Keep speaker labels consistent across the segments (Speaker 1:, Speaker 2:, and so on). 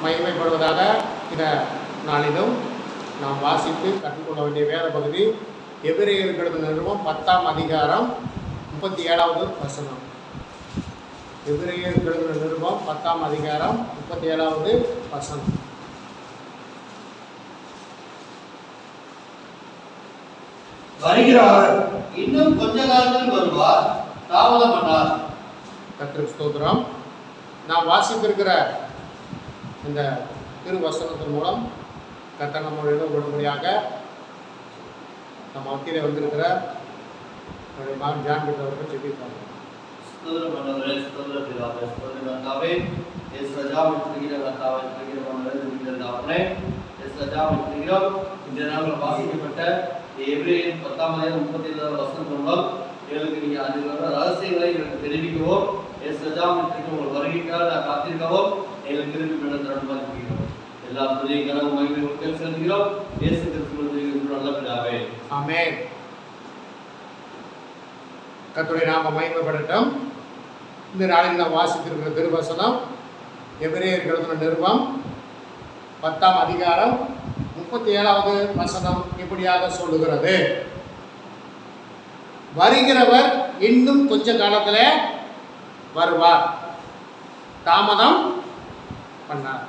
Speaker 1: மகிமைப்படுவதாக. இந்த நாளிலும் நாம் வாசித்து கற்றுக்கொள்ள வேண்டிய வேத பகுதி எபிரேயருக்கு எழுதின நிருபம் 10ஆம் அதிகாரம் 37வது வசனம். எபிரேயருக்கு எழுதின நிருபம் 10ஆம் அதிகாரம் 37வது வசனம்.
Speaker 2: வருகிறார், இன்னும் கொஞ்ச காலத்தில் வருவார், தாமதம் பண்ணார்.
Speaker 1: கர்த்தருக்கு ஸ்தோத்திரம். நாம் வாசித்திருக்கிற இந்த திருவசனத்தின் மூலம் கர்த்தர் நம்முடைய உடனடியாக நம்ம மத்தியிலே வந்திருக்கிற நம்முடைய மகன் ஜான் பீட்டர் அவர்கள் சொல்லியிருக்காங்க.
Speaker 2: ஸ்தோத்திரம் ஆண்டவரே, ஸ்தோத்திரம் பிதாவே, ஸ்தோத்திரம் கர்த்தாவே, இயேசு ராஜாவை துதிக்கிறோம். கர்த்தாவே துதிக்கிறோம், ஆண்டவரே துதிக்கிறோம். கர்த்தாவே இயேசு ராஜாவை துதிக்கிறோம். இந்த நாளில் வாசிக்கப்பட்ட எபிரேயர் 10ஆம் அதிகாரம் 37வது வசனம் மூலம் எங்களுக்கு நீங்க அதில் ரகசியங்களை எங்களுக்கு தெரிவிக்கவும், இயேசு ராஜாவை துதிக்கிறோம். உங்கள் வருகைக்காக காத்திருக்கவும் எங்களுக்கு திருப்பி நடத்துகிறோம். எல்லா துதிகளும் மகிமையும் செலுத்துகிறோம். இயேசு கிறிஸ்துவின் நல்ல பிதாவே,
Speaker 1: ஆமென். கர்த்தருடைய நாமம் மகிமைப்படட்டும். இந்த நாளில் நாம் வாசித்திருக்கிற திருவசனம் எபிரேயருக்கு எழுதின நிருபம் 10ஆம் அதிகாரம் 37வது வசனம் இப்படியாக சொல்லுகிறது: வருகிறவர் இன்னும் கொஞ்ச காலத்தில் வருவார், தாமதம் பண்ணார்.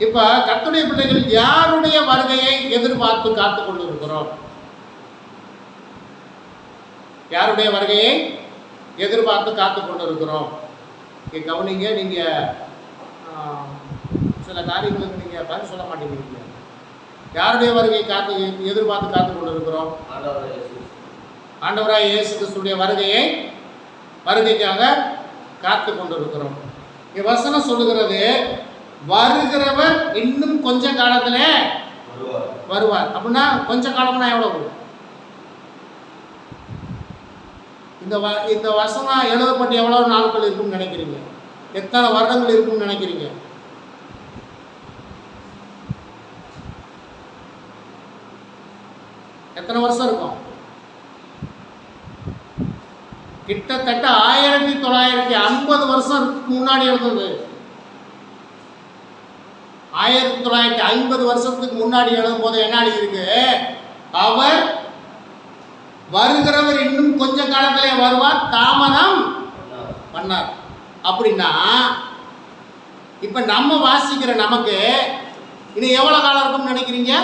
Speaker 1: இப்ப கர்த்தருடைய பிள்ளைகள் யாருடைய வருகையை எதிர்பார்த்து காத்துக் கொண்டிருக்கிறோம்? யாருடைய வருகையை எதிர்பார்த்து காத்துக் கொண்டிருக்கிறோம்? கவனிங்க. நீங்க சில காரியங்களுக்கு நீங்க பதில் சொல்ல மாட்டேங்கிறீங்க. யாருடைய வருகையை எதிர்பார்த்து காத்துக் கொண்டிருக்கிறோம்? ஆண்டவராய் இயேசு கிறிஸ்துடைய வருகைக்காக காத்து கொண்டிருக்கிறோம். வசனம் சொல்லுகிறது, வருகிறவர் இன்னும் கொஞ்ச காலத்துல வருவார். அப்படின்னா கொஞ்ச காலம்னா எவ்வளவு? இந்த வசனம் எழுதப்பட்டு எவ்வளவு நாட்கள் இருக்கும்னு நினைக்கிறீங்க? எத்தனை வருடங்கள் இருக்கும்னு நினைக்கிறீங்க? எத்தனை வருஷம் இருக்கும்? கிட்டத்தட்ட 1950 வருஷம் முன்னாடி எழுதுது. 1950 வருஷத்துக்கு முன்னாடி எழுதும் போது என்ன இருக்கு? அவர் வருகிறவர் இன்னும் கொஞ்ச காலத்திலே வருவார், தாமதம் பண்ணார். அப்படின்னா இப்ப நம்ம வாசிக்கிற நமக்கு இன்னும் எவ்வளவு காலம் இருக்கும்னு நினைக்கிறீங்க?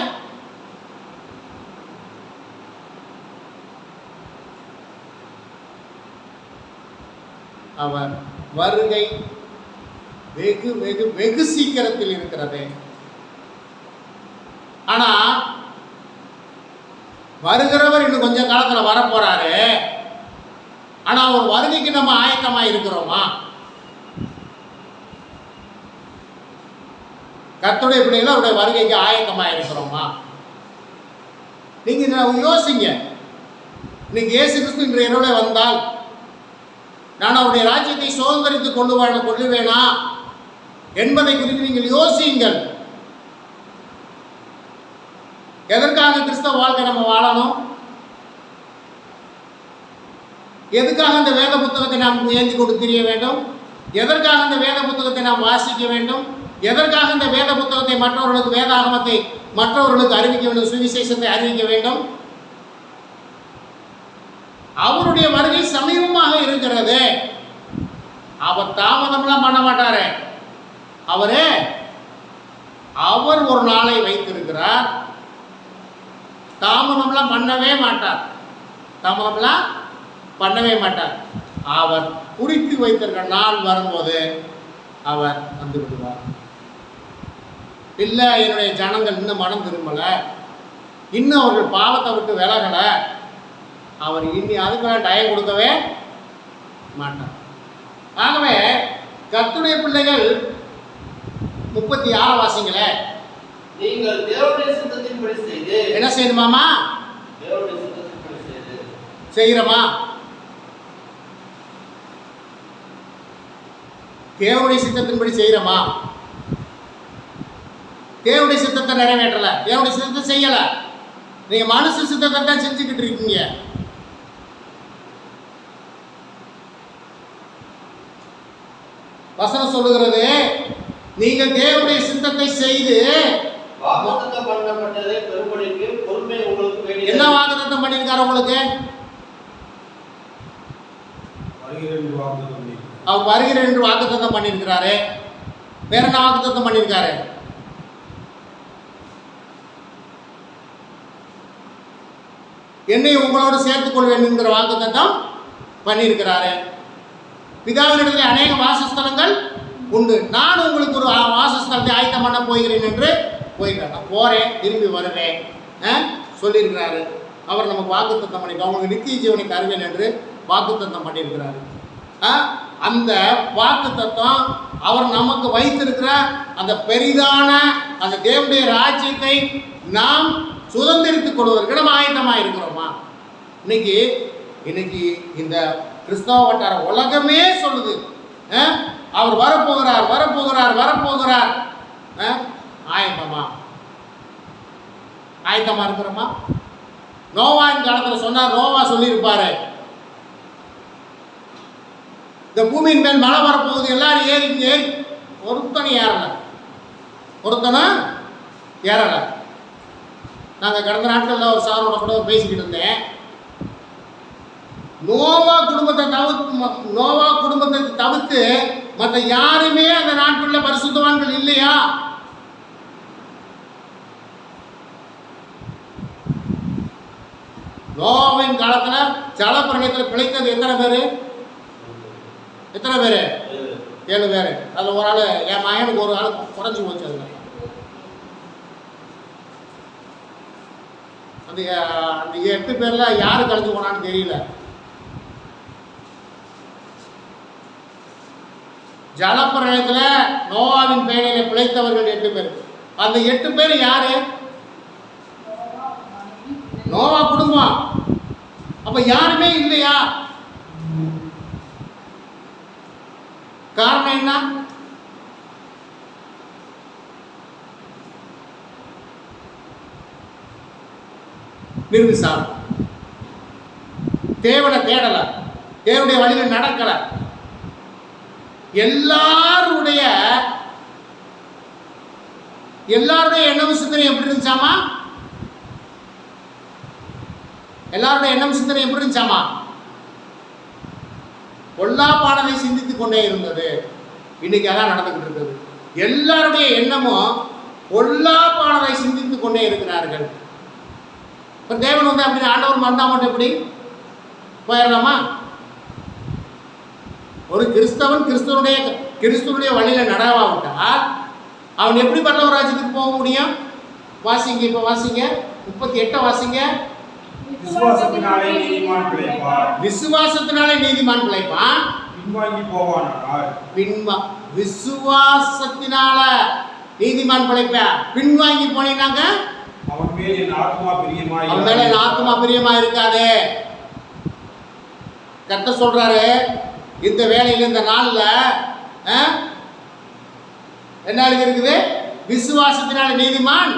Speaker 1: அவர் வருகை வெகு வெகு வெகு சீக்கிரத்தில் இருக்கிறது. ஆனா வருகிறவர் இன்னும் கொஞ்ச காலத்துல வர போறாரு. ஆனா அவர் வருகைக்கு நம்ம ஆயத்தமா இருக்கிறோமா? கர்த்தருடைய பிள்ளைகள் அவருடைய வருகைக்கு ஆயத்தமா இருக்கிறோமா? நீங்க யோசிங்க. இன்னைக்கு இயேசு கிறிஸ்து இன்று இரவுல வந்தால் நான் அவருடைய ராஜ்யத்தை சுதந்திரித்து கொள்ளுவேனா என்பதை குறித்து நீங்கள் யோசியுங்கள். எதற்காக கிறிஸ்தவ வாழ்க்கை நம்ம வாழணும்? எதுக்காக இந்த வேத புத்தகத்தை நாம் ஏந்தி கொண்டு திரிய வேண்டும்? எதற்காக இந்த வேத புத்தகத்தை நாம் வாசிக்க வேண்டும்? எதற்காக இந்த வேத புத்தகத்தை மற்றவர்களுக்கு, வேதாகமத்தை மற்றவர்களுக்கு அறிவிக்க வேண்டும், சுவிசேஷத்தை அறிவிக்க வேண்டும்? அவருடைய வருகை சமீபமாக இருக்கிறது. அவர் தாமதம்லாம் பண்ண மாட்டாரு. அவர் ஒரு நாளை வைத்திருக்கிறார். தாமதம்லாம் பண்ணவே மாட்டார். அவர் குறித்து வைத்திருக்கிற நாள் வரும்போது அவர் வந்து விடுவார். இல்லை, என்னுடைய ஜனங்கள் இன்னும் மனம் திரும்பல, இன்னும் அவர்கள் பாவத்தை விட்டு விலகல, அவர் இனி அதுக்காக டயம் கொடுக்கவே மாட்டார். ஆகவே கர்த்தருடைய பிள்ளைகள் 36 வாசிங்களே.
Speaker 2: நீங்கள் தேவனுடைய சித்தத்தின்படி செய்து
Speaker 1: என்ன செய்யணுமாமா?
Speaker 2: தேவனுடைய சித்தத்தின்படி செய்து
Speaker 1: செய்கிறோமா? தேவனுடைய சித்தத்தின்படி செய்கிறோமா? தேவனுடைய சித்தத்தை நிறைவேற்றல, தேவனுடைய சித்தத்தை செய்யல. நீங்க மனுஷ சித்தத்தை தான் செஞ்சுக்கிட்டு இருக்கீங்க. வசனம் சொல்லுகிறது, நீங்கள் தேவனுடைய சித்தத்தை செய்து
Speaker 2: வாக்குத்தத்தம் பண்ணப்பட்டதை பெறும்படிக்கு பொறுமை உங்களுக்கு வேண்டியது.
Speaker 1: என்ன வாக்குத்தத்தம் பண்ணியிருக்காரு உங்களுக்கு? அவர் வருகிறேன் என்று வாக்குத்தத்தம் பண்ணியிருக்கிறாரு. வேற என்ன வாக்குத்தத்தம் பண்ணியிருக்காரு? என்னை உங்களோடு சேர்த்துக் கொள்வேன் என்கிற வாக்குத்தத்தம் பண்ணியிருக்கிறாரு. பிதாவினிடத்தில் அநேக வாசஸ்தலங்கள் உண்டு, நான் உங்களுக்கு ஒரு வாசஸ்தலத்தை ஆயத்தம் பண்ண போகிறேன் என்று போயிருக்காரு. நான் போறேன், திரும்பி வருவேன் சொல்லியிருக்கிறாரு. அவர் நமக்கு வாக்குத்தத்தம் பண்ணியிருக்காரு. அவங்களுக்கு நித்திய ஜீவனை தருவேன் என்று வாக்குத்தத்தம் பண்ணியிருக்கிறாரு. அந்த வாக்குத்தத்தம் அவர் நமக்கு வைத்திருக்கிற அந்த பெரிதான அந்த தேவனுடைய ராஜ்யத்தை நாம் சுதந்திரித்துக் கொள்வதற்கு நம்ம ஆயத்தமாக இருக்கிறோமா? இன்னைக்கு இந்த கிறிஸ்தவ வட்டார உலகமே சொல்லுது, அவர் வரப்போகிறார் வரப்போகிறார் வரப்போகிறார். ஆயத்தமா இருக்கிறோமா? நோவாவின் காலத்தில் சொன்னார், நோவா சொல்லியிருப்பாரு, இந்த பூமியின் மேல் மழை வரப்போகுது, எல்லாரும் ஏறி ஒருத்தனும் ஏறலை. நாங்கள் கடந்த நாட்களில் ஒரு சாரோட கூட பேசிக்கிட்டு இருந்தேன். நோவா குடும்பத்தை தவிர்த்து மற்ற யாருமே அந்த நாட்களில் பரிசுத்தவான்கள் இல்லையா? நோவாவின் காலத்தில் ஜலப்பிரளயத்தில் பிழைத்தது எத்தனை பேர்? 7 பேர். அதில் ஒரு ஆள், என் மகனுக்கு ஒரு ஆள் குறைஞ்சி போச்சு. அதில் அந்த 8 பேரில் யாரு கலைஞ்சு போனான்னு தெரியல. ஜலப்பிரளயத்தில் நோவாவின் பேழையில் பிழைத்தவர்கள் 8 பேர். அந்த 8 பேர் யாரு? நோவா குடும்பம். அப்ப யாருமே இல்லையா? காரணம் என்ன? நிர்விசாரம். தேவனை தேடல, தேவனுடைய வழியில் நடக்கல. எல்லாருடைய எண்ணம் சிந்தனை எப்படி இருந்துச்சாமா? பொல்லாப்பானதை சிந்தித்துக் கொண்டே இருந்தது. இன்னைக்கு அதான் நடந்துகிட்டு இருக்குது. எல்லாருடைய எண்ணமும் பொல்லாப்பானதை சிந்தித்துக் கொண்டே இருக்கிறார்கள். இப்போ தேவன் வந்து அப்படி ஆண்டவர் மறந்தா மட்டும் எப்படி போயிடலாமா? ஒரு கிறிஸ்தவன் கிறிஸ்துவனுடைய வழியில நடவாவிட்டால் அவன் எப்படி பரலோக ராஜ்யத்துக்கு போக முடியும்? வாசிங்க, இப்போ வாசிங்க 38 வாசிங்க.
Speaker 2: விசுவாசத்தினாலே
Speaker 1: நீதிமான் பிழைப்பான். விசுவாசத்தினால நீதிமான் பிழைப்பான். பின்வாங்கி போனீங்கன்னாங்க அவன் மேல என் ஆத்துமா பிரியமா இருக்காது. கர்த்தர் சொல்றாரு, இந்த வேலையில் இந்த நாள்ல என்ன இருக்குது? விசுவாசத்தினால நீதிமான்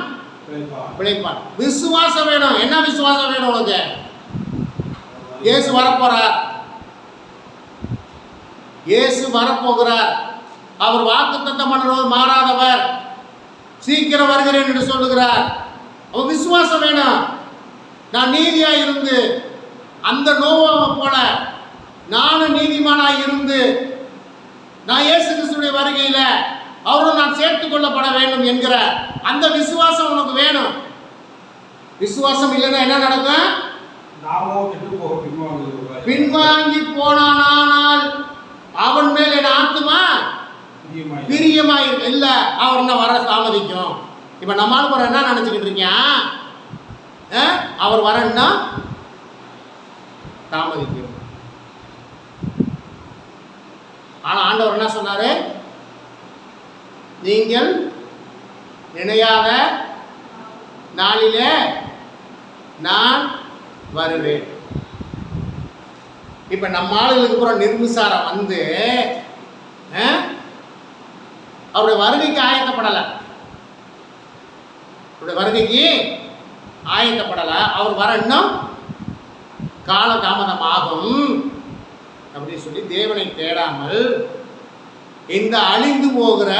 Speaker 1: பிழைப்பான். விசுவாசம் வேணும். என்ன விசுவாசம் வேணும் உனக்கு? இயேசு வரப்போகிறார். அவர் வாக்குத்தத்தம் பண்ணுறவர் மாறாதவர், சீக்கிரம் வருகிறேன் என்று சொல்லுகிறார். அவர் விசுவாசம் வேணும். நான் நீதியா இருந்து அந்த நோவாவை போல நானும் நீதிமானாய் இருந்து நான் இயேசு கிறிஸ்துவின் வருகையில அவரும் நான் சேர்த்துக் கொள்ளப்பட வேண்டும் என்கிற அந்த விசுவாசம் உனக்கு வேணும். விசுவாசம் இல்லைன்னா என்ன நடக்கும்? பின்வாங்கி போனானால் அவன் மேல் என் ஆத்துமா பிரியமாயிருக்கு. இல்ல, அவர் என்ன வர தாமதிக்கும். இப்ப நம்மால் போற என்ன நினைச்சுக்கிட்டு இருக்கேன்? அவர் வரன்னா தாமதிக்கும். ஆனா ஆண்டவர் என்ன சொன்னாரு? நீங்கள் நினையாத நாளிலே நான் வருவேன். இப்ப நம்ம ஆளுகளுக்கு அப்புறம் நிர்விசாரம் வந்து அவருடைய வருகைக்கு ஆயத்தப்படலை. அவர் வர இன்னும் கால தாமதம் ஆகும் அப்படின்னு சொல்லி தேவனை தேடாமல் இந்த அழிந்து போகிற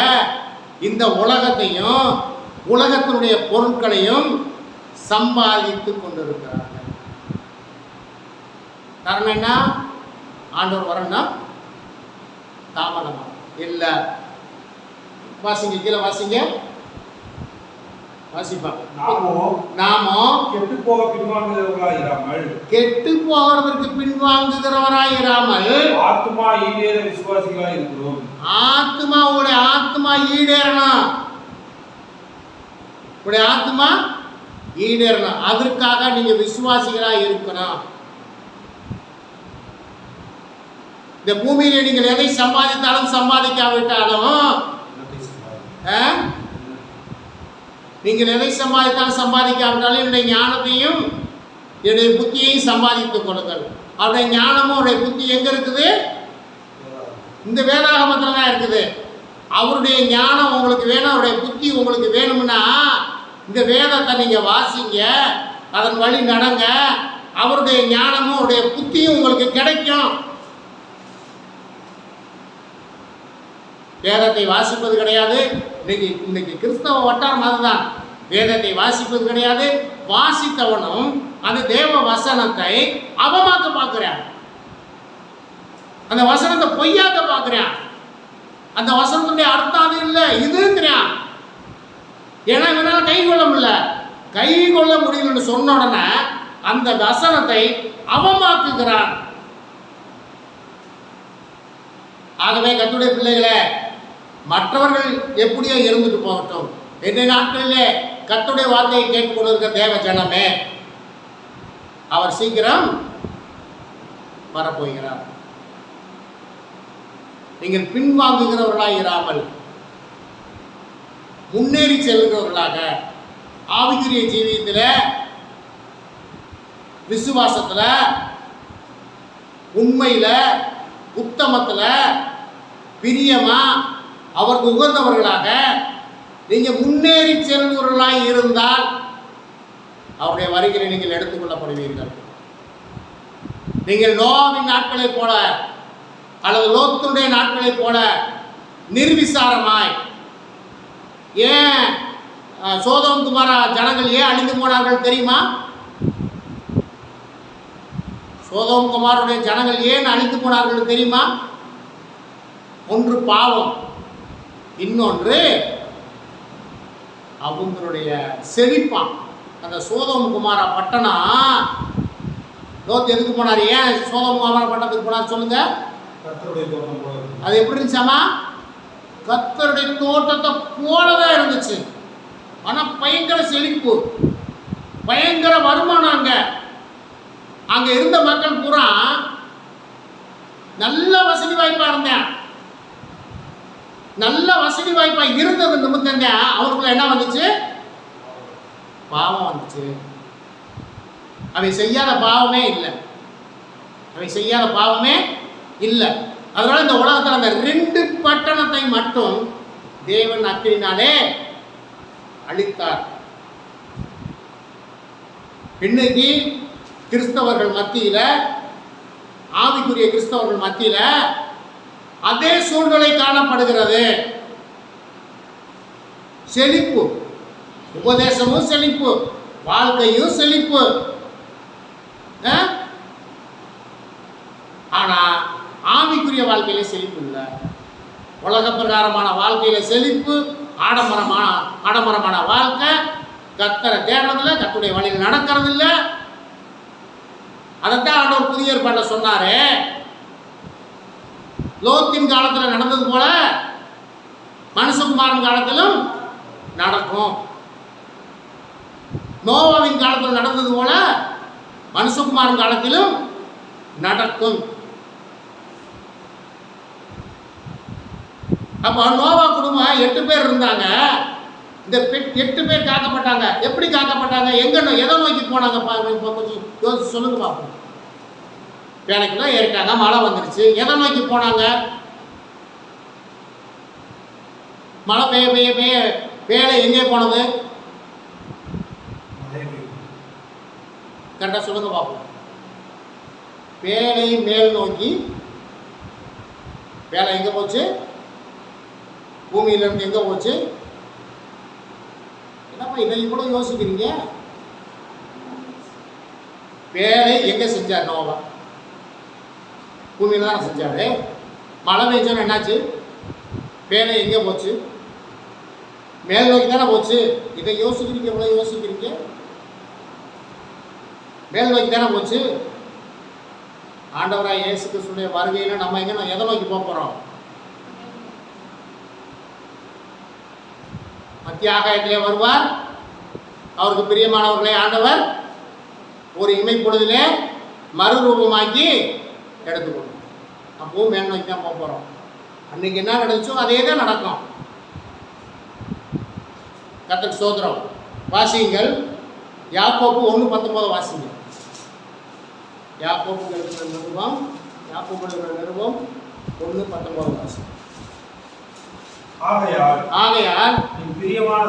Speaker 1: இந்த உலகத்தையும் உலகத்தினுடைய பொருட்களையும் சம்பாதித்து கொண்டிருக்கிறார்கள். காரணம் என்ன? ஆண்டவர் வரணும் தாமதமா இல்லை. வாசிங்க, கீழே வாசிங்க, வாசிப்பாங்க. நாமோ
Speaker 3: கெட்டு போக பின்வாங்குகிறவர்களாயிராமல் ஆத்துமா ஈடேற விசுவாசிகளாய் இருக்கிறோம்.
Speaker 1: ஆத்துமாவுடைய ஆத்துமா ஈடேறணும், உடைய ஆத்துமா ஈடேறணும். அதற்காக நீங்க விசுவாசிகளா இருக்கணும். இந்த பூமியில நீங்கள் எதை சம்பாதித்தாலும் சம்பாதிக்காவிட்டாலும், நீங்கள் எதை சம்பாதித்தாலும் சம்பாதிக்காவிட்டாலும் என்னுடைய ஞானத்தையும் என்னுடைய புத்தியையும் சம்பாதித்துக் கொள்ளுங்கள். அவருடைய ஞானமும் அவருடைய புத்தி எங்க இருக்குது? இந்த வேதாகமத்தில் தான் இருக்குது. அவருடைய ஞானம் உங்களுக்கு வேணும், அவருடைய புத்தி உங்களுக்கு வேணும்னா இந்த வேதத்தை நீங்க வாசிங்க, அதன் வழி நடங்க. அவருடைய ஞானமும் அவருடைய புத்தியும் உங்களுக்கு கிடைக்கும். வேதத்தை வாசிப்பது கிடையாது. இன்னைக்கு கிறிஸ்தவ வட்டாரம் அதுதான். வேதத்தை வாசிப்பது கிடையாது. வாசித்தவனும் அந்த தேவ வசனத்தை அவமாக்க பார்க்கிறான், அந்த வசனத்தை பொய்யாக்க பார்க்கிறான், அந்த வசனத்துடைய அர்த்தம் அது இல்லை இதுங்கிறான். ஏன்னா இவனால கை கொள்ள முடியல. கை கொள்ள முடியலன்னு சொன்ன உடனே அந்த வசனத்தை அவமாக்குகிறான். ஆகவே கர்த்தருடைய பிள்ளைகளே, மற்றவர்கள் எப்படியோ இருந்துட்டு போகட்டும். இன்றைய நாட்களிலே கர்த்தருடைய வார்த்தையை கேட்டுக்கொண்டிருக்கிற தேவ ஜனமே, அவர் சீக்கிரம் வரப்போகிறார். நீங்கள் பின்வாங்குகிறவர்களாக இராமல் முன்னேறி செல்கிறவர்களாக ஆவிக்குரிய ஜீவியத்தில், விசுவாசத்தில், உண்மையில், உத்தமத்தில், பிரியமா அவருக்கு உகந்தவர்களாக நீங்கள் முன்னேறி செல்பவர்களாக இருந்தால் அவருடைய வருகையை நீங்கள் எடுத்துக்கொள்ளப்படுவீர்கள். நீங்கள் நோவாவின் நாட்களைப் போல அல்லது லோத்துடைய நாட்களைப் போல நிர்விசாரமாய், ஏன் சோதோம் குமாரா ஜனங்கள் ஏன் அழிந்து போனார்கள் தெரியுமா? சோதோம் குமாருடைய ஜனங்கள் ஏன் அழிந்து போனார்கள் தெரியுமா? ஒன்று பாவம், இன்னொன்று அவங்களுடைய செழிப்பான். அந்த சோதோம் குமாரா பட்டணம், லோத்து எதுக்கு போனார்? ஏன் சோதோம் குமாரா பட்டணத்துக்கு போனார் சொல்லுங்க? அது எப்படி இருந்துச்சாமா? கர்த்தருடைய தோட்டத்தை போலதான் இருந்துச்சு. ஆனால் பயங்கர செழிப்பு, பயங்கர வருமானம். அங்க இருந்த மக்கள் பூரா நல்ல வசதி வாய்ப்பா இருந்தேன். நல்ல வசதி வாய்ப்பா இருந்தது நிமித்தம் அவருக்குள்ள என்ன வந்துச்சு? பாவம் வந்துச்சு. அவை செய்யாத பாவமே இல்லை, அவை செய்யாத பாவமே இல்லை. அதனால இந்த உலகத்தில் அந்த 2 பட்டணத்தை மட்டும் தேவன் அக்கினினாலே அழித்தார். இன்னைக்கு கிறிஸ்தவர்கள் மத்தியில், ஆவிக்குரிய கிறிஸ்தவர்கள் மத்தியில் அதே சூழ்நிலை காணப்படுகிறது. செழிப்பு, உபதேசமும் செழிப்பு, வாழ்க்கையும் செழிப்பு. ஆனா ஆவிக்குரிய வாழ்க்கையில செழிப்பு இல்லை. உலக பிரகாரமான வாழ்க்கையில செழிப்பு, ஆடம்பரமான வாழ்க்கை, கர்த்தரை தேடுறதில்லை, கர்த்தருடைய வழியில் நடக்கிறது இல்லை. அதைத்தான் ஆண்டவர் புதிய ஏற்பாட்டில் சொன்னாரு. லோத்தின் காலத்தில் நடந்தது போல மனுஷகுமாரன் காலத்திலும் நடக்கும். நோவாவின் காலத்தில் நடந்தது போல மனுஷகுமாரன் காலத்திலும் நடக்கும். அப்போ நோவா குடும்பம் 8 பேர் இருந்தாங்க. இந்த 8 பேர் காக்கப்பட்டாங்க. எப்படி காக்கப்பட்டாங்க? எதை நோக்கி போனாங்க? கொஞ்சம் யோசிச்சு சொல்லுங்க பார்ப்போம். வேலைக்குள்ள ஏறிட்டாங்க, மழை வந்துருச்சு. எதை நோக்கி போனாங்க? மழை பெய்ய பெய்ய பெய்ய வேலை எங்கே போனது? கரெக்டாக சொல்லுங்க பார்ப்போம். வேலை மேல் நோக்கி. வேலை எங்கே போச்சு? பூமியிலிருந்து எங்கே போச்சு? என்னப்பா இதை கூட யோசிக்கிறீங்க? வேலை எங்கே செஞ்சார் நோவா? பூமியில் தானே செஞ்சாரு. மழை பெஞ்சோன்னு என்னாச்சு? வேலை எங்கே போச்சு? மேல் நோக்கி தானே போச்சு. இதை யோசிக்கிறீங்க, எவ்வளோ யோசிக்கிறீங்க? மேல் நோக்கி தானே போச்சு. ஆண்டவராய் இயேசு கிறிஸ்துவின் வருகையில் நம்ம எங்கே எதை நோக்கி போக போகிறோம்? மத்திய ஆகாயத்திலே வருவார். அவருக்கு பிரியமானவர்களை ஆண்டவர் ஒரு இமைப்பொழுதிலே மறுரூபமாக்கி எடுத்துக்கொள்ளும். அப்பவும் மேல் நோக்கி தான் போக போகிறோம். அன்னைக்கு என்ன நடந்துச்சோ அதே தான் நடக்கும். கர்த்தருக்கு ஸ்தோத்திரம். வாசியுங்கள், யாக்கோபு 1:19 வாசிங்க. யாக்கோபு எழுதின நிருபம் 1:19 வாசிங்க.
Speaker 3: ஆகையால்
Speaker 1: என்
Speaker 3: பிரியமான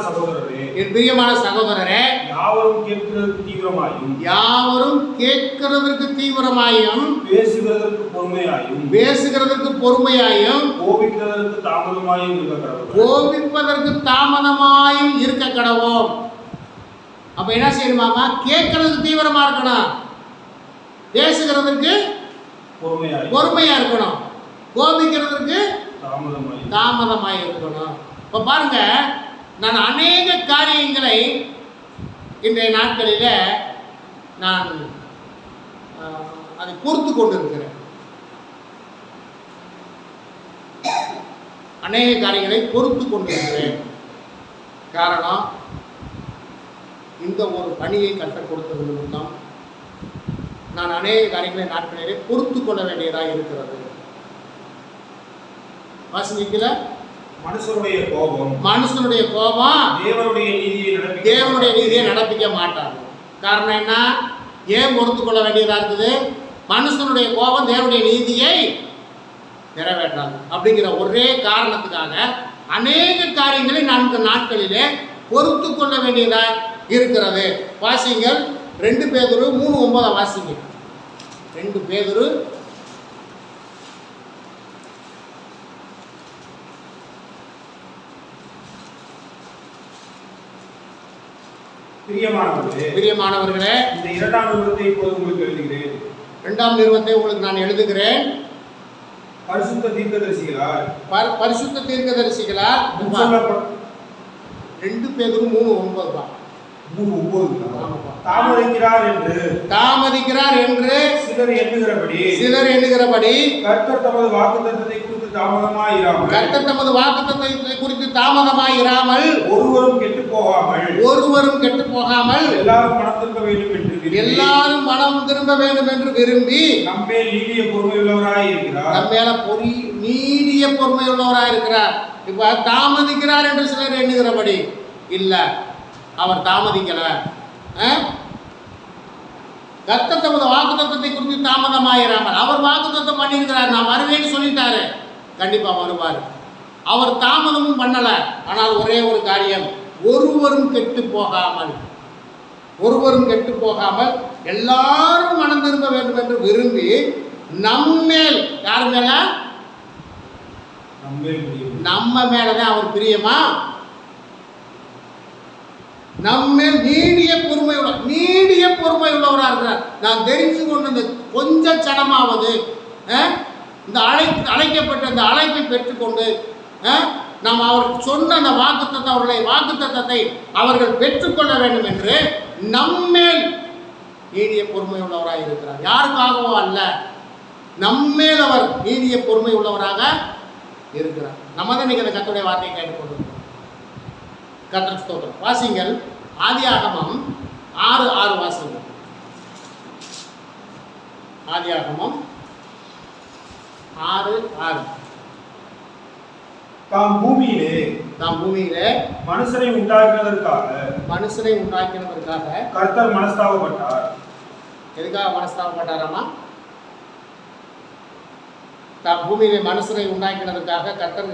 Speaker 3: சகோதரரே, யாவரும் கேட்கிறதற்கு தீவிரமாயும் பேசுகிறதற்கு பொறுமையாயும் கோபிப்பதற்கு தாமதமாயும் இருக்க கடவோம். அப்ப என்ன செய்யணுமாமா? கேட்கறதுக்கு தீவிரமா இருக்கணும், பேசுகிறதற்கு பொறுமையா இருக்கணும், கோபிக்கிறதுக்கு தாமதமாய் இருக்கணும். இப்போ பாருங்க, நான் அநேக காரியங்களை இன்றைய நாட்களில் நான் அதை பொறுத்து கொண்டு இருக்கிறேன். அநேக காரியங்களை பொறுத்து கொண்டு இருக்கிறேன். காரணம், இந்த ஒரு பணியை கற்றுக் கொடுத்தது நிமித்தம் நான் அநேக காரியங்களை நாட்களிலே பொறுத்து கொள்ள வேண்டியதாக இருக்கிறது. வாசிக்கல, மனுஷனுடைய கோபம் தேவனுடைய நீதியை நடப்பிக்க மாட்டாங்க. காரணம் என்ன? ஏன் பொறுத்து கொள்ள வேண்டியதா இருக்குது? மனுஷனுடைய கோபம் தேவனுடைய நீதியை நிறைவேற்றாது. அப்படிங்கிற ஒரே காரணத்துக்காக அநேக காரியங்களை நாட்களிலே பொறுத்து கொள்ள வேண்டியதா இருக்கிறது. வாசிங்கள் 2 பேதுரு 3:9 வாசிங்க. 2 பேதுரு பிரியமானவர்களே, இந்த 2ஆம் நிருபத்தை இப்போது உங்களுக்கு எழுதுகிறேன். 2ஆம் நிருபத்தை உங்களுக்கு நான் எழுதுகிறேன். பரிசுத்த தீர்க்கதரிசிகளால் 2 பேதுரு 3:9 தான். தாமதிக்கிறார் என்று சிலர் எண்ணுகிறபடி கர்த்தர் தமது வாக்குத்தத்தத்தை குறித்து தாமதமாயிராமல் ஒருவரும் கெட்டு போகாமல் எல்லாரும் மனம் திரும்ப வேண்டும் என்று விரும்பி நம்மேல் நீடிய பொறுமை உள்ளவராய் இருக்கிறார். இப்ப தாமதிக்கிறார் என்று சிலர் எண்ணுகிறபடி இல்ல, அவர் தாமதிக்கல. கர்த்தர் தமது வாக்குத்தத்தத்தை குறித்து தாமதமாயிராமல், அவர் வாக்குத்தத்தம் பண்ணியிருக்கிறார், நான் வருவேன்னு சொல்லிட்டாரு, கண்டிப்பா வருவார். அவர் தாமதமும் பண்ணல. ஆனால் ஒரே ஒரு காரியம், ஒருவரும் கெட்டு போகாமல் எல்லாரும் மனம் திரும்ப வேண்டும் என்று விரும்பி நம்மேல், யார் மேல? நம்ம மேலதான் அவர் பிரியமா. நம்மேல் நீடிய பொறுமை உள்ளவராக இருக்கிறார். நான் தெரிஞ்சு கொண்டு இந்த கொஞ்ச சனமாவது இந்த அழைக்கப்பட்ட இந்த அழைப்பை பெற்றுக்கொண்டு நாம் அவருக்கு சொன்ன அந்த வாக்குத்தத்தத்தை அவர்கள் பெற்றுக்கொள்ள வேண்டும் என்று நம்மேல் நீடிய பொறுமை உள்ளவராக இருக்கிறார். யாருக்காகவோ அல்ல, நம்மேல் அவர் நீடிய பொறுமை உள்ளவராக இருக்கிறார். நம்ம தான் இன்னைக்கு அந்த கர்த்தருடைய வார்த்தையை கேட்டுக்கொண்டிருக்கிறோம். கர்த்தருக்கு ஸ்தோத்திரம். வாசிங்கள், ஆதியாகமம் 6:6 வாசிங்கள். ஆதியாகமம் 6:6. தாம் பூமியிலே மனுஷனை உண்டாக்கினதற்காக கர்த்தர் மனஸ்தாபப்பட்டார். எதுக்காக மனஸ்தாபப்பட்டாராமா? தாம் பூமியிலே மனுஷனை உண்டாக்கினதற்காக கர்த்தர்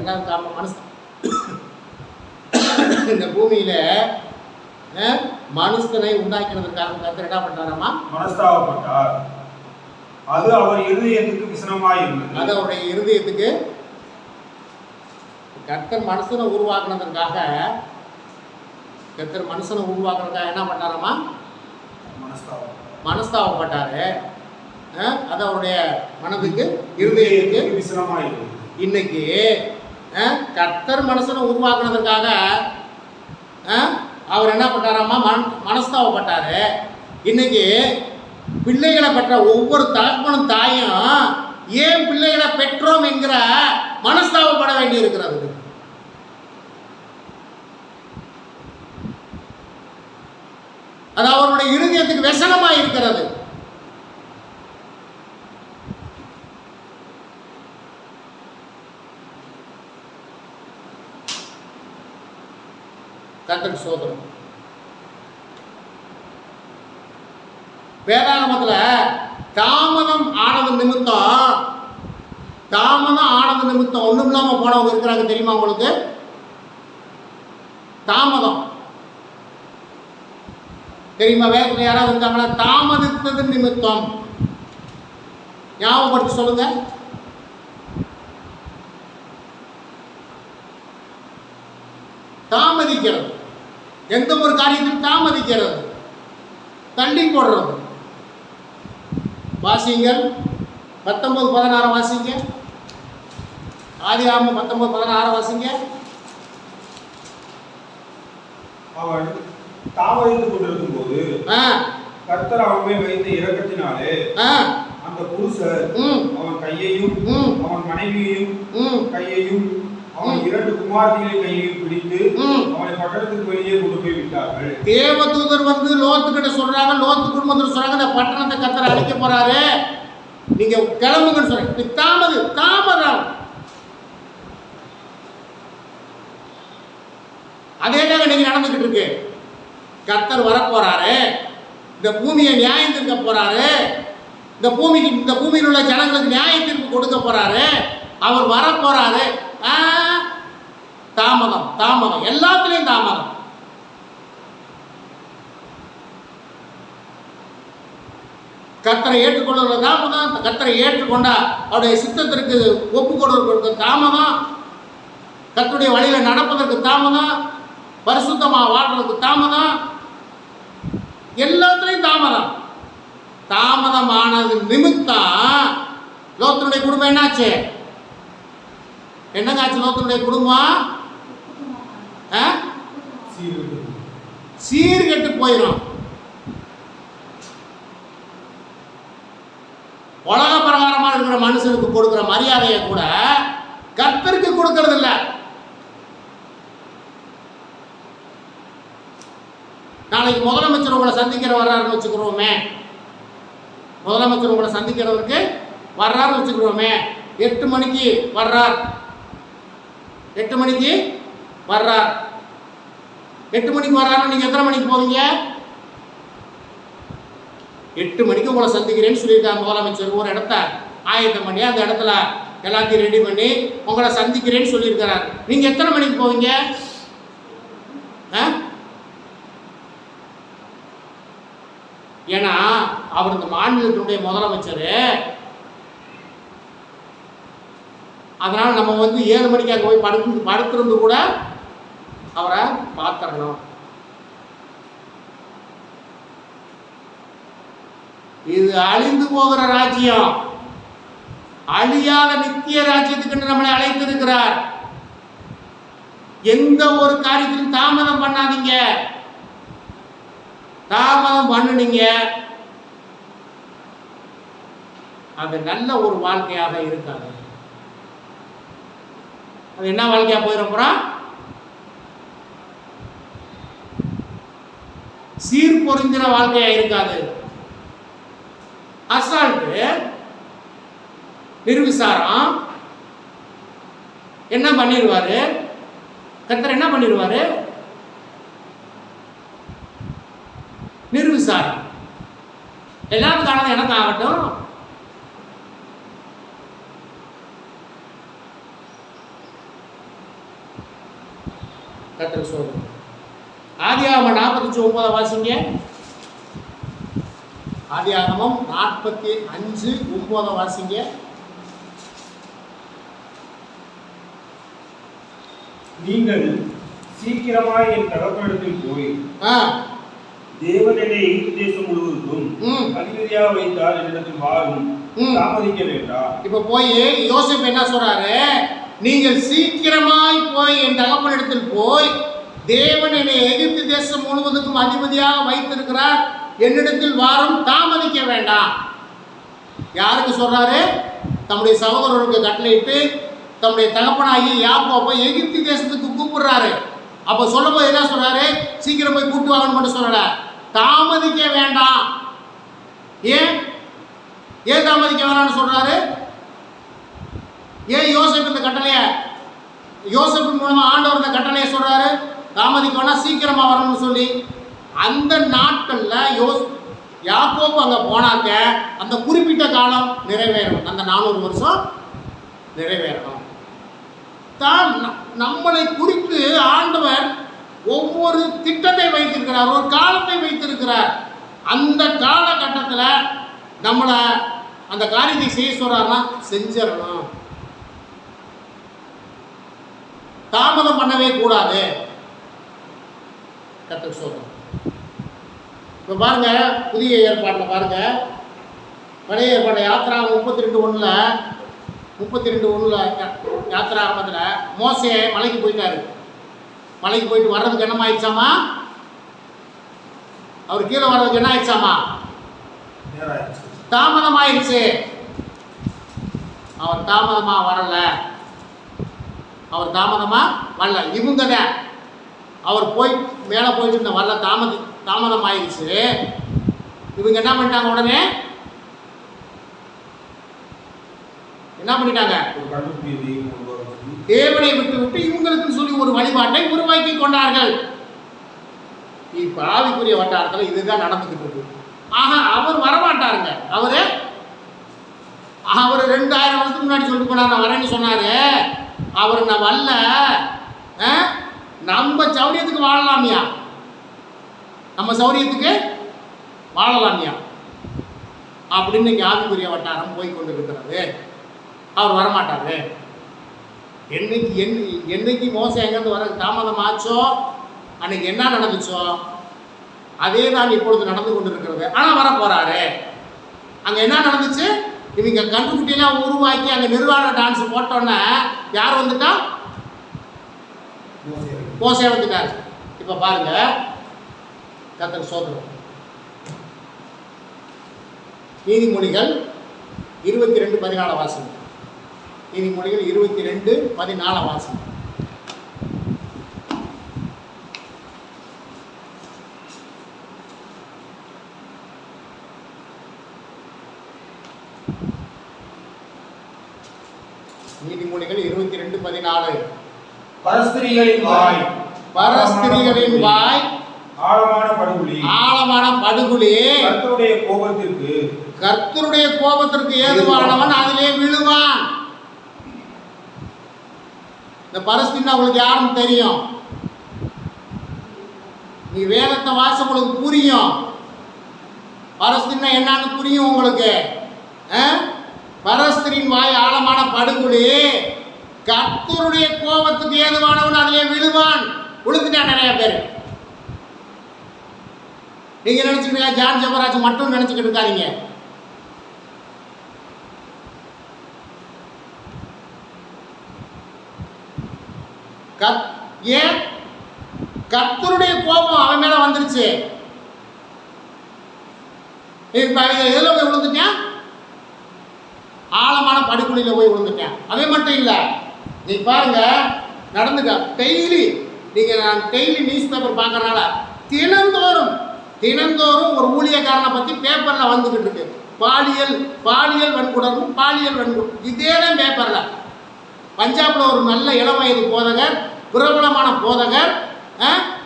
Speaker 3: இந்த பூமியில மனுஷனை உண்டாக்கினதற்காக கர்த்தர் என்ன பண்ணாராமா? மனஸ்தாபப்பட்டார். அது அவர் இருதயத்துக்கு விசனமாய் இருந்தது. அது அவருடைய இருதயத்துக்கு
Speaker 1: கர்த்தர் மனுஷனை உருவாக்குனதற்காக என்ன பண்ணாராமா? மனஸ்தாபப்பட்டாரு. அது அவருடைய மனதுக்கு இருதயத்துக்கு
Speaker 3: விசனமாயிருக்கு.
Speaker 1: இன்னைக்கு கர்த்தர் மனுஷனை உருவாக்குனதற்காக அவர் என்ன பண்ணாராமா? மனஸ்தாபப்பட்டாரு. இன்னைக்கு பிள்ளைகளை பெற்ற ஒவ்வொரு தகப்பனும் தாயும் ஏன் பிள்ளைகளை பெற்றோம் என்கிற மனஸ்தாபப்பட வேண்டி இருக்கிறது. அது அவருடைய இருதயத்துக்கு व्यसனமாய் இருக்கிறது. கர்த்தருக்கு ஸ்தோத்திரம். வேதாகமத்தில் தாமதம் ஆனது நிமித்தம் ஒன்றும் இல்லாமல் போனவங்க இருக்கிறாங்க தெரியுமா உங்களுக்கு? தாமதம் தெரியுமா? வேதத்தில் யாராவது இருக்காங்களா? தாமதித்தது நிமித்தம் ஞாபகப்படுத்தி சொல்லுங்க. தாமதிக்கிறது, எந்த ஒரு காரியத்தையும் தாமதிக்கிறது, தள்ளி போடுறது. வாசிங்கள் 19:16 வாசிங்க. ஆதியாகமம் 19:16 வாசிங்க.
Speaker 3: அவன் தாமதித்துக் கொண்டிருக்கும் போது கர்த்தர் அவன் மேல் வைத்த இரக்கத்தினாலே அந்த புருஷர் அவன் கையையும் அவன் மனைவியையும் கையையும் அவன் 2 குமாரத்திகளின் கையையும் பிடித்து அவனை பட்டணத்துக்கு வெளியே கொண்டு போய் விட்டார்கள்.
Speaker 1: தேவதூதர் வந்து லோத்துக்கிட்ட சொல்றாங்க, லோத்து குடும்பத்தில் சொல்றாங்க, இந்த பட்டணத்தை கர்த்தர் அழிக்க போறாரு, நீங்க கிளம்புங்கன்னு சொல்றாங்க. தாமதம். அதே தாங்க நீங்க நடந்துகிட்டு இருக்கு. கர்த்தர் வரப்போறாரு, இந்த பூமியை நியாயம் தீர்க்க போறாரு, இந்த பூமியில் உள்ள ஜனங்களுக்கு நியாய தீர்ப்பு கொடுக்க போறாரு, அவர் வரப்போறாரு. தாமதம், எல்லாத்துலயும் தாமதம். கர்த்தரை ஏற்றுக்கொள்வது தாமதம், கர்த்தரை ஏற்றுக்கொண்டா அவருடைய சித்தத்திற்கு ஒப்பு கொடுப்பதற்கு தாமதம், கர்த்தருடைய வழியில நடப்பதற்கு தாமதம், பரிசுத்தமா வாழ்றதுக்கு தாமதம், எல்லாத்துலயும் தாமதமானது நிமித்தம் லோத்துடைய குடும்பம் என்னாச்சு? என்னங்காச்சு? லோத்துடைய குடும்பம் சீர்கெட்டு போயிடும். உலக பிரகாரமா இருக்கிற மனுஷனுக்கு கொடுக்கிற மரியாதையை கூட கர்த்தருக்கு கொடுக்கறது இல்லை. நாளைக்கு முதலமைச்சர் உங்களை சந்திக்கிற வர்றாருன்னு வச்சுக்கிறோமே, முதலமைச்சர் உங்களை சந்திக்கிறவருக்கு வர்றாருன்னு வச்சுக்கிறோமே, 8 மணிக்கு வர்றார், 8 மணிக்கு வர்றார். 8 மணிக்கு வர்றாருன்னு நீங்கள் எத்தனை மணிக்கு போவீங்க? 8 மணிக்கு உங்களை சந்திக்கிறேன்னு சொல்லியிருக்காங்க முதலமைச்சர். ஒரு இடத்த ஆயத்தம் பண்ணி அந்த இடத்துல எல்லாத்தையும் ரெடி பண்ணி உங்களை சந்திக்கிறேன்னு சொல்லியிருக்கிறார். நீங்கள் எத்தனை மணிக்கு போவீங்க? ஏன்னா அவர் இந்த மாநிலத்தினுடைய முதலமைச்சர். அதனால நம்ம வந்து 7 மணிக்கு அங்கே போய் படுத்திருந்து கூட அவரை பார்த்துடணும். இது அழிந்து போகிற ராஜ்யம், அழியாத நித்திய ராஜ்யத்துக்கு நம்மளை அழைத்திருக்கிறார். எந்த ஒரு காரியத்திலும் தாமதம் பண்ணாதீங்க. தாமதம் பண்ணுனீங்க, அது நல்ல ஒரு வாழ்க்கையாக இருக்காது. அது என்ன வாழ்க்கையா போயிடப்போறோம்? சீர் பொருந்தின வாழ்க்கையா இருக்காது. அசால்ட்டு, நிர்விசாரம். என்ன பண்ணிடுவாரு கர்த்தர்? என்ன பண்ணிடுவாரு? நிர்விசாரம். எல்லாத்துக்கும் ஆனது எனக்கு ஆகட்டும். கர்த்தர் சொல்லுங்க. ஆதியாகமம் 45:9 வாசிங்க. ஆதியாகமம் 45:9 வாசிங்க.
Speaker 4: நீங்கள் சீக்கிரமாய் என் தகப்பனிடத்தில் போய்
Speaker 3: ஆ,
Speaker 4: தேவன் என்னை எகிப்து தேசம் முழுவதுக்கும்
Speaker 3: ம்.
Speaker 4: அதிபதியாக வைத்தால் என்னிடத்தில் வாரும்,
Speaker 3: ம்.
Speaker 4: தாமதிக்க வேண்டாம்.
Speaker 3: இப்ப போய் யோசேப்பு என்ன சொல்றாரு? நீங்கள் சீக்கிரமாய் போய் என் தகப்பனிடத்தில் போய் தேவன் என்னை எகிப்து தேசம் முழுவதுக்கும் அதிபதியாக வைத்திருக்கிறார், என்னிடத்தில் வாரும், தாமதிக்க வேண்டாம். யாருக்கு சொல்றாரு? தம்முடைய சகோதரருக்கு கட்டளையிட்டு தம்முடைய தகப்பனாகி யாக்கோபை எகிப்து தேசத்துக்கு கூப்பிடுறாரு. அப்ப சொல்லும்போது என்ன சொல்றாரு? சீக்கிரம் போய் கூட்டு வாங்கன்னு மட்டும் சொல்லல, தாமதிக்க வேண்டாம். ஏன் ஏன் தாமதிக்க வேண்டாம்னு சொல்றாரு? ஏன் யோசேப்பு இந்த கட்டளைய யோசேப்பு மூலமா ஆண்டவர் இந்த கட்டளையை சொல்றாரு? தாமதிக்க வேண்டாம், சீக்கிரமா வரணும்னு சொல்லி. அந்த நாட்கள்ல யாக்கோபு அங்க போனாக்க அந்த குறிப்பிட்ட காலம் நிறைவேறும், அந்த 400 வருஷம் நிறைவேறணும். தான் நம்மளை குறித்து ஆண்டவர் ஒவ்வொரு திட்டத்தை வைத்திருக்கிறார், ஒரு காலத்தை வைத்திருக்கிறார். அந்த காலகட்டத்தில் நம்மளை அந்த காரியத்தை செய்ய சொல்றாருன்னா செஞ்சிடணும், தாமதம் பண்ணவே கூடாது. கர்த்தருக்கு சொல்றோம். இப்போ பாருங்க, புதிய ஏற்பாட்டில் பாருங்க, பழைய ஏற்பாடு யாத்திராகமம் 32:1 யாத்திராகமத்தில் மோசே மலைக்கு போயிட்டாரு. மலைக்கு போயிட்டு வர்றதுக்கு என்ன ஆயிடுச்சாமா? அவர் கீழே வர்றதுக்கு என்ன ஆயிடுச்சாமா? தாமதம் ஆயிடுச்சு. அவர் தாமதமா வரல, அவர் தாமதமா வரல. இவங்க தான் அவர் போய் மேலே போயிட்டு இந்த வரல, தாமதம் ஆயிடுச்சு. இவங்க என்ன பண்ணிட்டாங்க? உடனே என்ன பண்ணிட்டாங்க? தேவனை விட்டு விட்டு இவங்களுக்கு சொல்லி ஒரு வழிபாட்டை உருவாக்கி கொண்டார்கள். இப்ப ஆவிக்குரிய வட்டாரத்தில் இதுதான் நடந்துகிட்டு இருக்கு. ஆக அவர் வரமாட்டாருங்க. அவர் 2000 வருஷத்துக்கு முன்னாடி சொல்லிட்டு போனார், நான் வரேன்னு சொன்னாரு. அவர் நான் வரல, நம்ம சௌரியத்துக்கு வாழலாமியா, நம்ம சௌரியத்துக்கு வாழலாமியா அப்படின்னு இங்கே ஆவிக்குரிய வட்டாரம் போய் கொண்டு இருக்கிறது. அவர் வரமாட்டாரு. என்னைக்கு மோசம் எங்கேருந்து வர தாமதம் ஆச்சோ அன்னைக்கு என்ன நடந்துச்சோ அதே தான் இப்பொழுது நடந்து கொண்டு இருக்கிறது. ஆனால் வர போறாரு. அங்கே என்ன நடந்துச்சு? இவங்க கண்டுக்குட்டியெல்லாம் உருவாக்கி அங்கே நிர்வாண டான்ஸ் போட்டோன்னே யார் வந்துட்டா? மோசே வந்துட்டார். இப்போ பாருங்க, கர்த்தர் சோதரம். நீதிமொழிகள் 22:14 வாசம். நீதிமொழிகள் 22:14 வாசம். நீதிமொழிகள் 22:14.
Speaker 4: பரஸ்திரிகளின் வாய் ஆழமான படுகுழி, கர்த்தருடைய கோபத்திற்கு
Speaker 3: ஏதுவானவன் அதிலே விழுவான். இந்த பரஸ்தீனா உங்களுக்கு யாரும் தெரியும்? நீ வேதத்தை வாச உங்களுக்கு புரியும். பரஸ்தீனா என்னன்னு புரியும் உங்களுக்கு. பரஸ்திரின் வாய் ஆழமான படுகுழி, கர்த்தருடைய கோபத்துக்கு ஏதுவானவன் அதிலே விழுவான். விழுந்துட்டான் நிறைய பேர். நீங்க நினைச்சுக்கிட்டீங்க ஜான் ஜெபராஜ் மட்டும் நினைச்சுக்கிட்டு இருக்காதீங்க. ஏன்? கர்த்தருடைய கோபம் அவன் மேல வந்துருச்சு. இப்ப எதுல போய் விழுந்துட்டான்? ஆழமான படுகுழியில போய் விழுந்துட்டேன். அவன் மட்டும் இல்லை, நீ பாருங்க நடந்துக்க. நான் டெய்லி நியூஸ் பேப்பர் பார்க்கறனால தினந்தோறும் ஒரு ஊழியக்காரனை பற்றி பேப்பரில் வந்துக்கிட்டு இருக்கு. பாலியல் வன்கொடுமை, இதே தான் பேப்பரில். பஞ்சாபில் ஒரு நல்ல இளம் வயது போதகர், பிரபலமான போதகர்,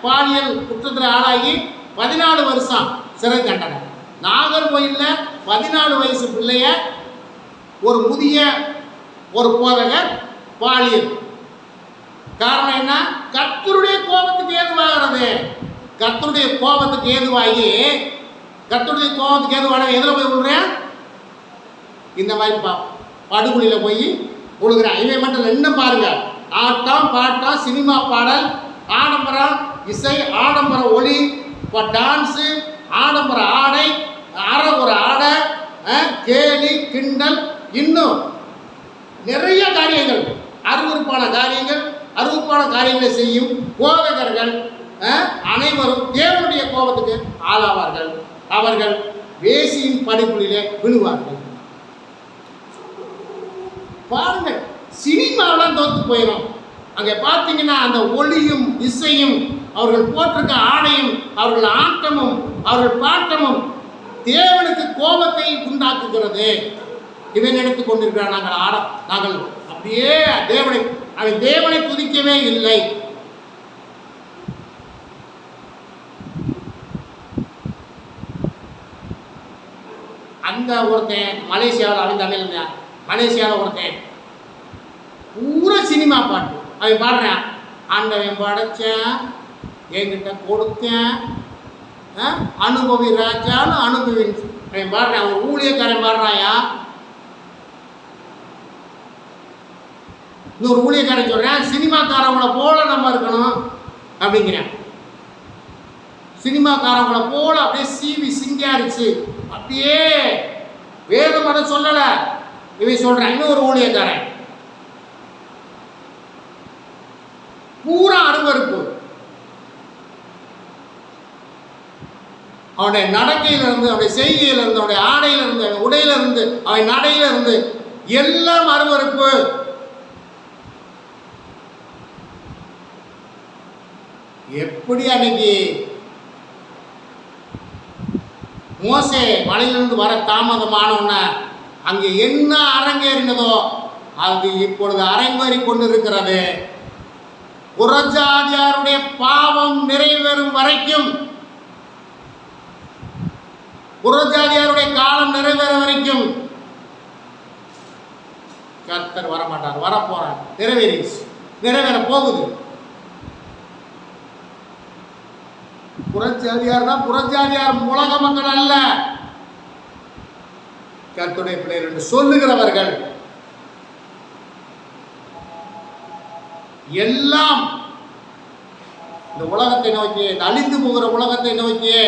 Speaker 3: பாலியல் குற்றத்தில் ஆளாகி 14 வருஷம் சிறை தண்டனை. நாகர்கோயிலில் 14 வயசு பிள்ளைய ஒரு முதிய ஒரு போதகர் பாலியல். காரணம் என்ன? கர்த்தருடைய கோபத்துக்கு ஏதுவாகிறது. கர்த்தருடைய கோபத்துக்கு ஏதுவான எதில் போய் விழுறேன்? இந்த மாதிரி படுகொலியில் போய் விழுகிறேன். இவன் மட்டும் இன்னும் பாருங்க, ஆட்டம் பாட்டம் சினிமா பாடல் ஆடம்பரம் இசை ஆடம்பர ஒளி இப்போ டான்ஸு ஆடம்பர ஆடை அறகுற ஆடை கேலி கிண்டல் இன்னும் நிறைய காரியங்கள் அருவருப்பான காரியங்களை செய்யும் போதகர்கள் அனைவரும் தேவனுடைய கோபத்துக்கு ஆளாவார்கள். அவர்கள் வேசியின் படிப்புகளிலே விழுவார்கள். பாருங்க, சினிமாவெல்லாம் தோத்து போயிடும். அங்கே பார்த்தீங்கன்னா அந்த ஒளியும் இசையும் அவர்கள் போட்டிருக்க ஆடையும் அவர்கள் ஆட்டமும் அவர்கள் பாட்டமும் தேவனுக்கு கோபத்தை உண்டாக்குகிறது. இதை நினைத்து கொண்டிருக்கிறார். நாங்கள் அப்படியே தேவனை துதிக்கவே இல்லை. அந்த ஒருத்தன் மலேசியாவில் அவன் தமிழ் மலேசியாவில் ஒருத்தன் பூரா சினிமா பாட்டு அவன் பாடுறான். ஆண்டவன் படைச்சேன், என்கிட்ட கொடுத்தேன், அனுபவி ராஜான்னு அனுபவி அவன் பாடுறான். அவன் ஊழியக்காரன் பாடுறாயா. இன்னொரு ஊழியக்காரன் சொல்கிறேன், சினிமாக்காரவங்களை போல நம்ம இருக்கணும் அப்படிங்கிறேன். சினிமாக்காரவங்களை போல அப்படியே சீவி சிங்காரிச்சு அப்படியே வேதம் அதை சொல்லலை இவன் சொல்கிறான். இன்னொரு ஊழியக்காரன் பூரா அருவருப்பு. அவனுடைய நடக்கையிலிருந்து அவனுடைய செய்கையிலிருந்து அவனுடைய ஆடையிலிருந்து அவன் உடையிலிருந்து அவன் நடையிலிருந்து எல்லாம் அருவருப்பு. எப்படி அன்னைக்கு மோசே மலையிலிருந்து வர தாமதமானவன அங்கே என்ன அரங்கேறினதோ அது இப்பொழுது அரங்கேறி கொண்டிருக்கிறது. புறஜாதியாருடைய பாவம் நிறைவேறும் வரைக்கும், புறஜாதியாருடைய காலம் நிறைவேற வரைக்கும் கர்த்தர் வரமாட்டார். வரப்போறார், நிறைவேற போகுது. புறஜாதியார்னா புறஜாதியார் உலக மக்கள் அல்ல, கர்த்தருடைய பிள்ளைகள் என்று சொல்லுகிறவர்கள். எல்லாம் இந்த உலகத்தை நோக்கி, அழிந்து போகிற உலகத்தை நோக்கியே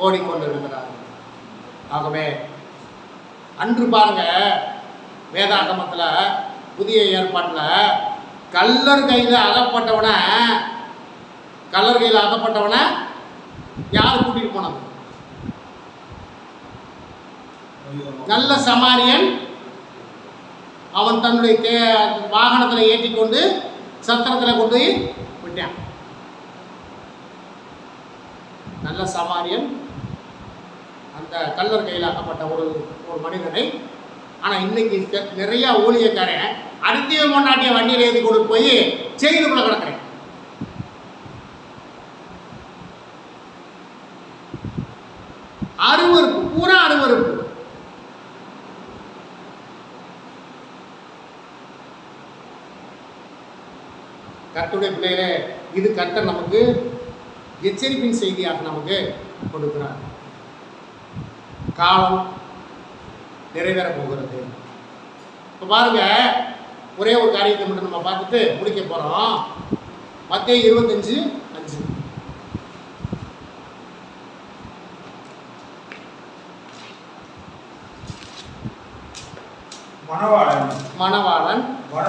Speaker 3: ஓடிக்கொண்டிருக்கிறார்கள். ஆகவே அன்று பாருங்க, வேதாகமத்தில் புதிய ஏற்பாட்டில் கல்லர் கையில் அகப்பட்டவனை யார் கூட்டிட்டு போனது? நல்ல சமாரியன். அவன் தன்னுடைய வாகனத்தில் ஏற்றிக்கொண்டு சத்திரத்தில் கொண்டு விட்டான். நல்ல சமாரியன் அந்த கல்லர் கையில் ஆக்கப்பட்ட ஒரு மனிதனை. ஆனால் இன்னைக்கு நிறையா ஊழியக்காரன் அடுத்த முன்னாடிய வண்டியில் ஏற்றி கொண்டு போய் செயலுக்குள்ள கிடக்கிறேன். அருவருப்பு, பூரா அருவருப்பு. கர்த்தருடைய பிள்ளைகளே, இது கர்த்தர் நமக்கு எச்சரிப்பின் செய்தியாக நமக்கு கொடுக்கிறார். காலம் நிறைவேற போகிறது. இப்போ பாருங்க, ஒரே ஒரு காரியத்தை மட்டும் நம்ம பார்த்துட்டு முடிக்க போகிறோம். மத்தேயு 25:5. மணவாளன்
Speaker 4: வர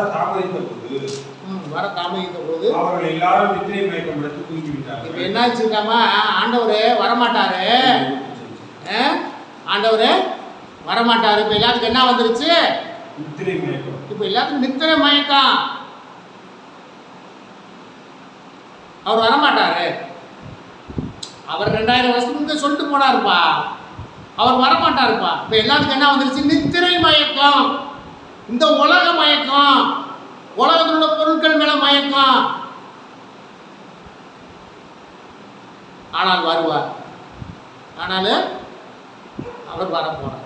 Speaker 4: தாமதித்த போது அவர்கள் எல்லாரும் நித்திரை மயக்கம் எடுத்து தூங்கிவிட்டார்கள்.
Speaker 3: இப்போ என்னாச்சுக்காமா, ஆண்டவர் வரமாட்டாரு. இப்போ எல்லாத்துக்கும் என்ன வந்துருச்சு?
Speaker 4: நித்திரை மயக்கம்.
Speaker 3: இப்போ எல்லாத்துக்கும் நித்திரை மயக்கம். அவர் வரமாட்டாரு. அவர் 2000 வருஷத்துக்கு சொல்லிட்டு போனாருப்பா, அவர் வரமாட்டாருப்பா. இப்போ எல்லாத்துக்கும் என்ன வந்துருச்சு? நித்திரை மயக்கம். இந்த உலக மயக்கம், உலகத்தில் உள்ள பொருட்கள் மேல மயக்கம். ஆனால் வருவார். ஆனாலும் அவர் வர போறார்.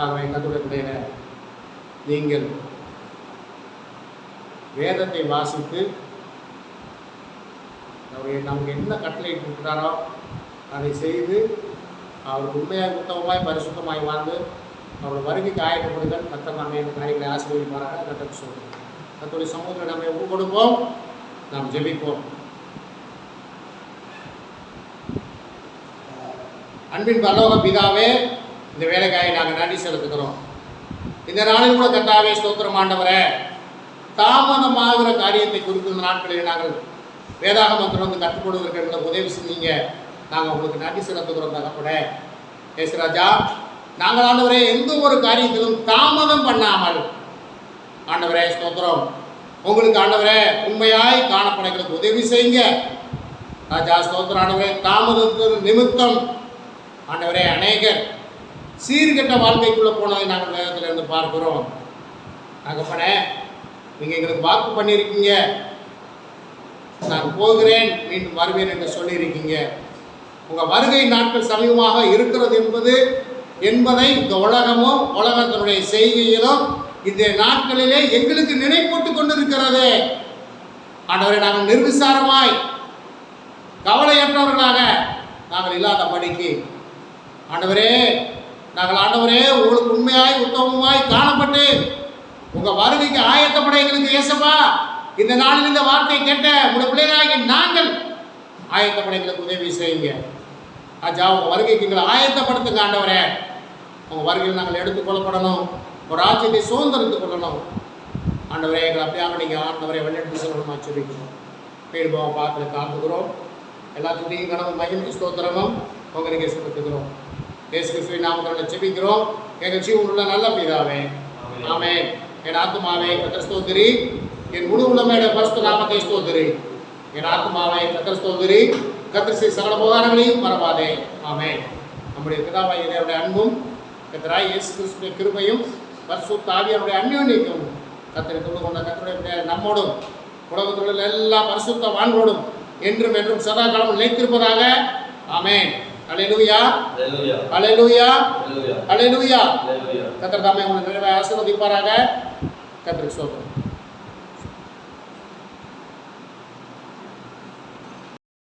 Speaker 3: ஆகவே கர்த்தருடைய நீங்கள் வேதத்தை வாசித்து நமக்கு என்ன கட்டளை இருக்கிறாரோ அதை செய்து அவர் உண்மையாக உத்தமமாய் பரிசுத்தமாய் வாழ்ந்து
Speaker 1: அவரோட வருகைக்கு ஆயத்தப்படுங்கள். கர்த்தர் நாமே இந்த காரியங்களை ஆசீர்வதிப்பாராக. கர்த்தருக்கு சொல்கிறோம். கர்த்தருடைய சமூகத்தில் நம்ம ஒப்பு கொடுப்போம். நாம் ஜெபிப்போம். அன்பின் பரலோக பிதாவே, இந்த வேலைக்காயை நாங்கள் நன்றி செலுத்துகிறோம். இந்த நாளில் கூட கர்த்தாவே ஸ்தோத்திரம் ஆண்டவரே, தாமதமாகிற காரியத்தை குறித்து இந்த நாட்களில் நாங்கள் வேதாகமத்தில் வந்து கற்றுக்கொள்வதற்கு எங்களுக்கு உதவி செஞ்சீங்க. நாங்கள் உங்களுக்கு நன்றி செலுத்துகிறோம் தகப்பனே. ஏசுராஜா, நாங்கள் ஆண்டவரே எந்த ஒரு காரியத்திலும் தாமதம் பண்ணாமல் ஆண்டவரே ஸ்தோத்திரம் உங்களுக்கு ஆண்டவரே உண்மையாய் காணப்பட எங்களுக்கு உதவி செய்யுங்க ராஜா. ஸ்தோத்திரம் ஆண்டவரே, தாமதத்தின் நிமித்தம் ஆண்டவரே அநேகர் சீர்கெட்ட வாழ்க்கைக்குள்ளே போனதை நாங்கள் வேதத்தில் இருந்து பார்க்கிறோம். தகப்பனே, நீங்கள் எங்களுக்கு வாக்கு பண்ணியிருக்கீங்க, நான் போகிறேன் மீண்டும் வருவேன் என்று சொல்லியிருக்கீங்க. உங்கள் வருகை நாட்கள் சமீபமாக இருக்கிறது என்பதை இந்த உலகமும் உலகத்தினுடைய செய்கையிலும் இந்த நாட்களிலே எங்களுக்கு நினைப்பூட்டு கொண்டிருக்கிறது. ஆண்டவரை நாங்கள் நிர்விசாரமாய் கவலையற்றவர்களாக நாங்கள் இல்லாதபடிக்கு ஆண்டவரே, நாங்கள் ஆண்டவரே உங்களுக்கு உண்மையாய் உத்தமமாய் காணப்பட்டு உங்கள் வருகைக்கு ஆயத்தப்பட எங்களுக்கு இயேசுப்பா இந்த நாளில் இந்த வார்த்தையை கேட்ட உங்களுடைய பிள்ளைகளாகிய நாங்கள் ஆயத்தப்பட எங்களுக்கு உதவி செய்யுங்க. ராஜா, உங்கள் வருகைக்கு எங்களை ஆயத்தப்படுத்துங்க ஆண்டவரே. உங்கள் வருகையில் நாங்கள் எடுத்துக்கொள்ளப்படணும், ஒரு ராஜ்யத்தை சுதந்திரத்துக் கொள்ளணும் ஆண்டவரே. எங்களை அப்படியாக நீங்கள் ஆண்டவரை வழிநடத்தி சொல்லணுமா சொல்லிக்கிறோம். பேடுபாவம் பார்த்து காத்துக்கிறோம். எல்லாத்துக்கும் கனவு மகிழ்ச்சி ஸ்தோத்திரமும் உங்கள் நீங்கள் செலுத்துகிறோம். இயேசு கிறிஸ்துவின் நாமத்தில் ஜெபிக்கிறோம் எங்கள் ஜீவனுள்ள நல்ல பிதாவே, ஆமென். என் ஆத்துமாவே கர்த்தர் ஸ்தோத்திரி, என் முழு உள்ளமையோட பரிசுத்த நாமத்தை ஸ்தோத்திரி. என் ஆத்துமாவே கர்த்தர் ஸ்தோத்திரி, கர்த்தர் செய்த சகல உபகாரங்களையும் மறவாதே. ஆமென். நம்முடைய பிதாவாகிய தேவனுடைய அன்பும் கர்த்தராகிய இயேசு கிறிஸ்துவின் கிருபையும் பரிசுத்த ஆவியானுடைய அந்யோன்யத்தையும் கர்த்தரை தொழுது கொண்ட கர்த்தருடைய நம்மோடும் உலகத்தில் உள்ள எல்லா பரிசுத்த வான்களோடும் என்றும் என்றும் சதா காலமும் நிலைத்திருப்பதாக. ஆமென். அல்லேலூயா, அல்லேலூயா, அல்லேலூயா. கர்த்தர் தாமே உங்களை நிறைவாக ஆசீர்வதிப்பாராக. கர்த்தருக்கு ஸ்தோத்திரம்.